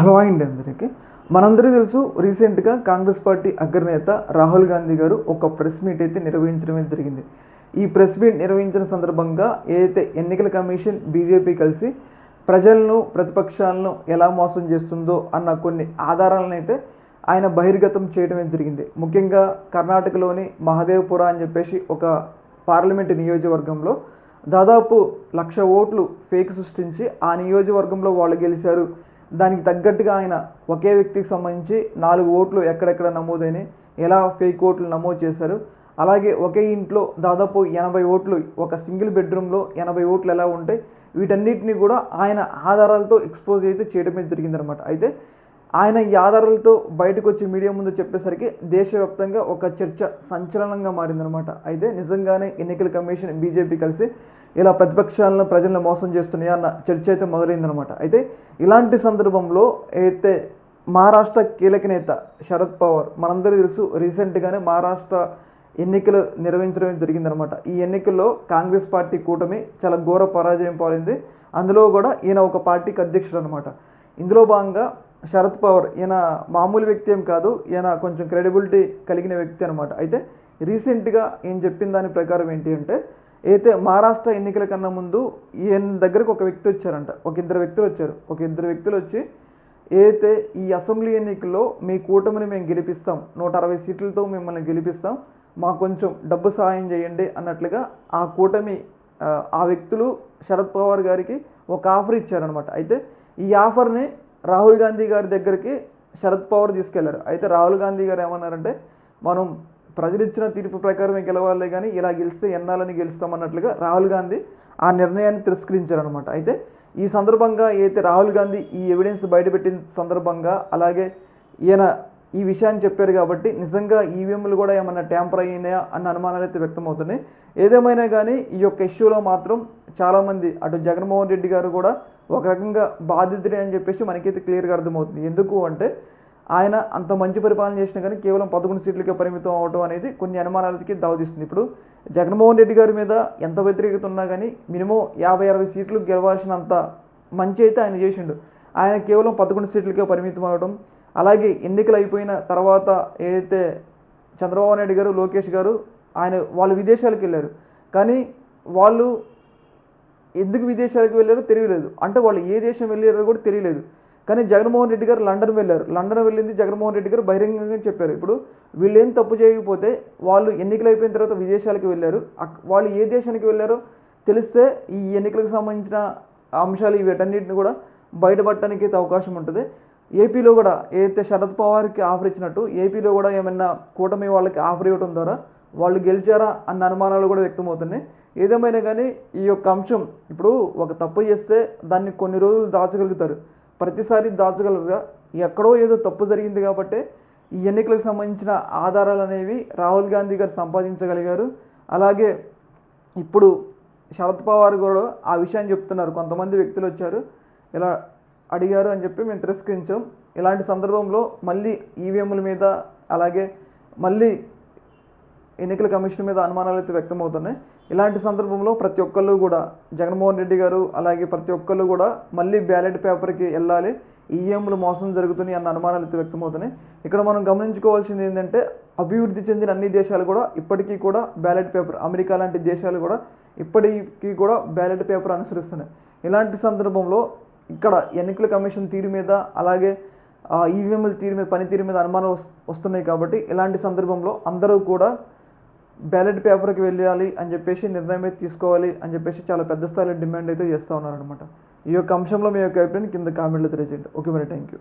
Hello అండి అందరికీ. మనందరికీ తెలుసు, రీసెంట్గా కాంగ్రెస్ పార్టీ అగ్రనేత రాహుల్ గాంధీ గారు ఒక ప్రెస్ మీట్ అయితే నిర్వహించడమే జరిగింది. ఈ ప్రెస్ మీట్ నిర్వహించిన సందర్భంగా ఏదైతే ఎన్నికల కమిషన్ బీజేపీ కలిసి ప్రజలను ప్రతిపక్షాలను ఎలా మోసం చేస్తుందో అన్న కొన్ని ఆధారాలను అయితే ఆయన బహిర్గతం చేయడమే జరిగింది. ముఖ్యంగా కర్ణాటకలోని మహదేవ్పుర అని చెప్పేసి ఒక పార్లమెంటు నియోజకవర్గంలో దాదాపు 1,00,000 ఓట్లు ఫేక్ సృష్టించి ఆ నియోజకవర్గంలో వాళ్ళు గెలిచారు. దానికి తగ్గట్టుగా ఆయన ఒకే వ్యక్తికి సంబంధించి 4 ఓట్లు ఎక్కడెక్కడ నమోదైనాయి, ఎలా ఫేక్ ఓట్లు నమోదు చేశారు, అలాగే ఒకే ఇంట్లో దాదాపు 80 ఓట్లు, ఒక సింగిల్ బెడ్రూమ్లో 80 ఓట్లు ఎలా ఉంటాయి, వీటన్నిటిని కూడా ఆయన ఆధారాలతో ఎక్స్పోజ్ అయితే చేయడమే జరిగిందనమాట. అయితే ఆయన ఈ ఆధారాలతో బయటకు వచ్చి మీడియా ముందు చెప్పేసరికి దేశవ్యాప్తంగా ఒక చర్చ సంచలనంగా మారిందనమాట. అయితే నిజంగానే ఎన్నికల కమిషన్ బీజేపీ కలిసి ఇలా ప్రతిపక్షాలను ప్రజలను మోసం చేస్తున్నాయా అన్న చర్చ అయితే మొదలైందనమాట. అయితే ఇలాంటి సందర్భంలో అయితే మహారాష్ట్ర కీలక నేత శరద్ పవార్, మనందరికీ తెలుసు, రీసెంట్గానే మహారాష్ట్ర ఎన్నికలు నిర్వహించడం జరిగిందనమాట. ఈ ఎన్నికల్లో కాంగ్రెస్ పార్టీ కూటమి చాలా ఘోర పరాజయం పాలైంది. అందులో కూడా ఈయన ఒక పార్టీకి అధ్యక్షుడు అనమాట. ఇందులో భాగంగా శరద్ పవార్ ఈయన మామూలు వ్యక్తి ఏం కాదు, ఈయన కొంచెం క్రెడిబిలిటీ కలిగిన వ్యక్తి అనమాట. అయితే రీసెంట్గా ఈయన చెప్పిన దాని ప్రకారం ఏంటి అంటే, అయితే మహారాష్ట్ర ఎన్నికల కన్నా ముందు ఈయన దగ్గరకు ఒక వ్యక్తి వచ్చారంట, ఒక ఇద్దరు వ్యక్తులు వచ్చి అయితే ఈ అసెంబ్లీ ఎన్నికల్లో మీ కూటమిని మేము గెలిపిస్తాం, 160 సీట్లతో మిమ్మల్ని గెలిపిస్తాం, మాకు కొంచెం డబ్బు సహాయం చేయండి అన్నట్లుగా ఆ కూటమి ఆ వ్యక్తులు శరద్ పవార్ గారికి ఒక ఆఫర్ ఇచ్చారనమాట. అయితే ఈ ఆఫర్ని రాహుల్ గాంధీ గారి దగ్గరికి శరద్ పవార్ తీసుకెళ్లారు. అయితే రాహుల్ గాంధీ గారు ఏమన్నారంటే, మనం ప్రజలు ఇచ్చిన తీర్పు ప్రకారమే గెలవాలే కానీ ఇలా గెలిస్తే ఎన్నాలని గెలుస్తామన్నట్లుగా రాహుల్ గాంధీ ఆ నిర్ణయాన్ని తిరస్కరించారనమాట. అయితే ఈ సందర్భంగా అయితే రాహుల్ గాంధీ ఈ ఎవిడెన్స్ బయటపెట్టిన సందర్భంగా, అలాగే ఈయన ఈ విషయాన్ని చెప్పారు కాబట్టి నిజంగా ఈవీఎంలు కూడా ఏమన్నా ట్యాంపర్ అయినాయా అన్న అనుమానాలు అయితే వ్యక్తమవుతున్నాయి. ఏదేమైనా కానీ ఈ యొక్క ఇష్యూలో మాత్రం చాలామంది, అటు జగన్మోహన్ రెడ్డి గారు కూడా ఒక రకంగా బాధితుడే అని చెప్పేసి మనకైతే క్లియర్గా అర్థమవుతుంది. ఎందుకు అంటే ఆయన అంత మంచి పరిపాలన చేసినా కానీ కేవలం 11 సీట్లకే పరిమితం అవడం అనేది కొన్ని అనుమానాలకి దావతీస్తుంది. ఇప్పుడు జగన్మోహన్ రెడ్డి గారి మీద ఎంత వ్యతిరేకత ఉన్నా కానీ మినిమం 50-60 సీట్లు గెలవాల్సినంత మంచి అయితే ఆయన చేసిండు. ఆయన కేవలం 11 సీట్లకే పరిమితం అవడం, అలాగే ఎన్నికలు అయిపోయిన తర్వాత ఏదైతే చంద్రబాబు నాయుడు గారు, లోకేష్ గారు వాళ్ళు విదేశాలకు వెళ్ళారు. కానీ వాళ్ళు ఎందుకు విదేశాలకు వెళ్ళారో తెలియలేదు, అంటే వాళ్ళు ఏ దేశం వెళ్ళారో కూడా తెలియలేదు. కానీ జగన్మోహన్ రెడ్డి గారు లండన్ వెళ్ళారు. లండన్ వెళ్ళింది జగన్మోహన్ రెడ్డి గారు బహిరంగంగా చెప్పారు. ఇప్పుడు వీళ్ళు ఏం తప్పు చేయకపోతే వాళ్ళు ఎన్నికలు అయిపోయిన తర్వాత విదేశాలకు వెళ్ళారు, వాళ్ళు ఏ దేశానికి వెళ్ళారో తెలిస్తే ఈ ఎన్నికలకు సంబంధించిన అంశాలు వీటన్నిటిని కూడా బయటపడటానికి అయితే అవకాశం ఉంటుంది. ఏపీలో కూడా ఏదైతే శరద్ పవార్కి ఆఫర్ ఇచ్చినట్టు ఏపీలో కూడా ఏమైనా కూటమి వాళ్ళకి ఆఫర్ ఇవ్వడం ద్వారా వాళ్ళు గెలిచారా అన్న అనుమానాలు కూడా వ్యక్తమవుతున్నాయి. ఏదేమైనా కానీ ఈ యొక్క అంశం, ఇప్పుడు ఒక తప్పు చేస్తే దాన్ని కొన్ని రోజులు దాచగలుగుతారు, ప్రతిసారి దాచగలరుగా, ఎక్కడో ఏదో తప్పు జరిగింది కాబట్టి ఈ ఎన్నికలకు సంబంధించిన ఆధారాలు అనేవి రాహుల్ గాంధీ గారు సంపాదించగలిగారు. అలాగే ఇప్పుడు శరద్ పవార్ కూడా ఆ విషయాన్ని చెప్తున్నారు. కొంతమంది వ్యక్తులు వచ్చారు, ఇలా అడిగారు అని చెప్పి మేము తిరస్కరించాం. ఇలాంటి సందర్భంలో మళ్ళీ ఈవీఎంల మీద, అలాగే మళ్ళీ ఎన్నికల కమిషన్ మీద అనుమానాలు అయితే వ్యక్తమవుతున్నాయి. ఇలాంటి సందర్భంలో ప్రతి ఒక్కళ్ళు కూడా జగన్మోహన్ రెడ్డి గారు, అలాగే ప్రతి ఒక్కళ్ళు కూడా మళ్ళీ బ్యాలెట్ పేపర్కి వెళ్ళాలి, ఈవీఎంలు మోసం జరుగుతున్నాయి అన్న అనుమానాలు అయితే వ్యక్తమవుతున్నాయి. ఇక్కడ మనం గమనించుకోవాల్సింది ఏంటంటే, అభివృద్ధి చెందిన అన్ని దేశాలు కూడా ఇప్పటికీ కూడా బ్యాలెట్ పేపర్, అమెరికా లాంటి దేశాలు కూడా ఇప్పటికీ కూడా బ్యాలెట్ పేపర్ అనుసరిస్తున్నాయి. ఇలాంటి సందర్భంలో ఇక్కడ ఎన్నికల కమిషన్ తీరు మీద, అలాగే ఈవీఎంల తీరు మీద, పనితీరు మీద అనుమానాలు వస్తున్నాయి. కాబట్టి ఇలాంటి సందర్భంలో అందరూ కూడా బ్యాలెట్ పేపర్కి వెళ్ళాలి అని చెప్పేసి నిర్ణయం అయితే తీసుకోవాలి అని చెప్పేసి చాలా పెద్ద స్థాయిలో డిమాండ్ అయితే చేస్తూ ఉన్నారనమాట. ఈ యొక్క అంశంలో మీ యొక్క అభిప్రాయం కింద కామెంట్లో తెలియజేయండి. ఓకే, మరి థ్యాంక్ యూ.